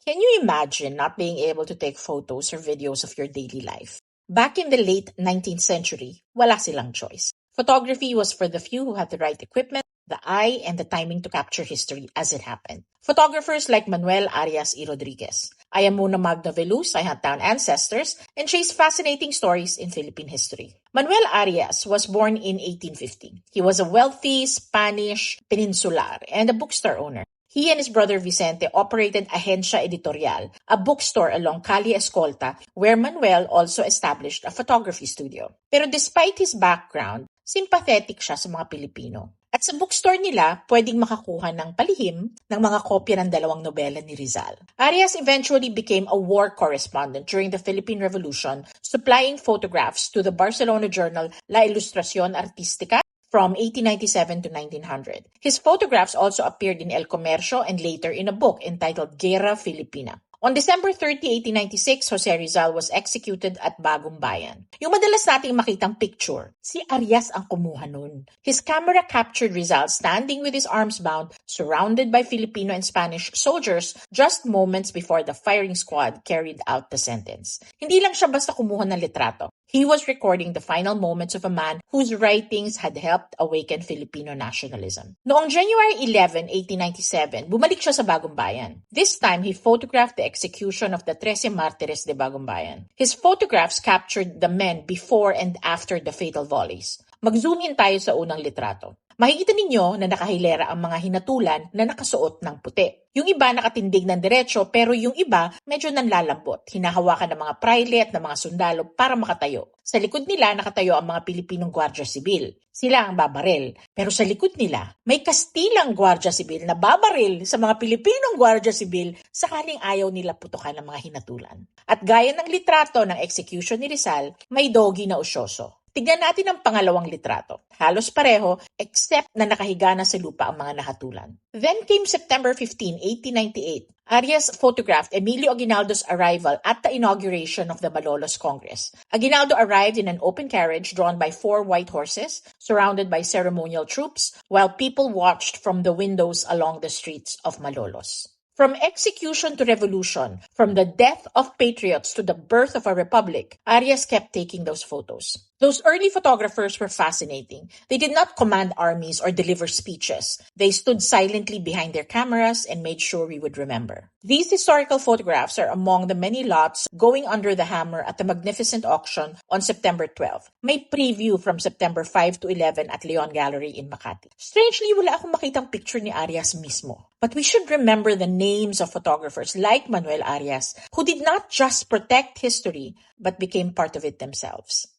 Can you imagine not being able to take photos or videos of your daily life? Back in the late 19th century, wala silang choice. Photography was for the few who had the right equipment, the eye, and the timing to capture history as it happened. Photographers like Manuel Arias y Rodriguez. I am Mona Magda Veluz, I hunt down ancestors and chase fascinating stories in Philippine history. Manuel Arias was born in 1850. He was a wealthy Spanish peninsular and a bookstore owner. He and his brother Vicente operated Agencia Editorial, a bookstore along Calle Escolta, where Manuel also established a photography studio. Pero despite his background, sympathetic siya sa mga Pilipino. At sa bookstore nila, pwedeng makakuha ng palihim ng mga kopya ng dalawang nobela ni Rizal. Arias eventually became a war correspondent during the Philippine Revolution, supplying photographs to the Barcelona journal La Ilustración Artística from 1897 to 1900. His photographs also appeared in El Comercio and later in a book entitled Guerra Filipina. On December 30, 1896, Jose Rizal was executed at Bagong Bayan. Yung madalas nating makitang picture, si Arias ang kumuha nun. His camera captured Rizal standing with his arms bound, surrounded by Filipino and Spanish soldiers just moments before the firing squad carried out the sentence. Hindi lang siya basta kumuha ng litrato. He was recording the final moments of a man whose writings had helped awaken Filipino nationalism. Noong January 11, 1897, bumalik siya sa Bagong Bayan. This time, he photographed the execution of the 13 Martires de Bagong Bayan. His photographs captured the men before and after the fatal volleys. Mag-zoom in tayo sa unang litrato. Makikita ninyo na nakahilera ang mga hinatulan na nakasuot ng puti. Yung iba nakatindig ng diretso pero yung iba medyo nanlalambot. Hinahawakan ng mga praile at ng mga sundalo para makatayo. Sa likod nila nakatayo ang mga Pilipinong Gwardiya Sibil. Sila ang babaril. Pero sa likod nila may Kastilang Gwardiya Sibil na babaril sa mga Pilipinong Gwardiya Sibil sakaling ayaw nila putukan ng mga hinatulan. At gaya ng litrato ng execution ni Rizal, may dogi na usyoso. Tignan natin ang pangalawang litrato. Halos pareho, except na nakahiga na sa lupa ang mga nahatulan. Then came September 15, 1898. Arias photographed Emilio Aguinaldo's arrival at the inauguration of the Malolos Congress. Aguinaldo arrived in an open carriage drawn by 4 white horses, surrounded by ceremonial troops, while people watched from the windows along the streets of Malolos. From execution to revolution, from the death of patriots to the birth of a republic, Arias kept taking those photos. Those early photographers were fascinating. They did not command armies or deliver speeches. They stood silently behind their cameras and made sure we would remember. These historical photographs are among the many lots going under the hammer at the magnificent auction on September 12. May preview from September 5 to 11 at Leon Gallery in Makati. Strangely, wala akong makitang picture ni Arias mismo. But we should remember the names of photographers like Manuel Arias who did not just protect history but became part of it themselves.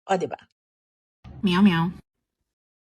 O, diba? Meow meow.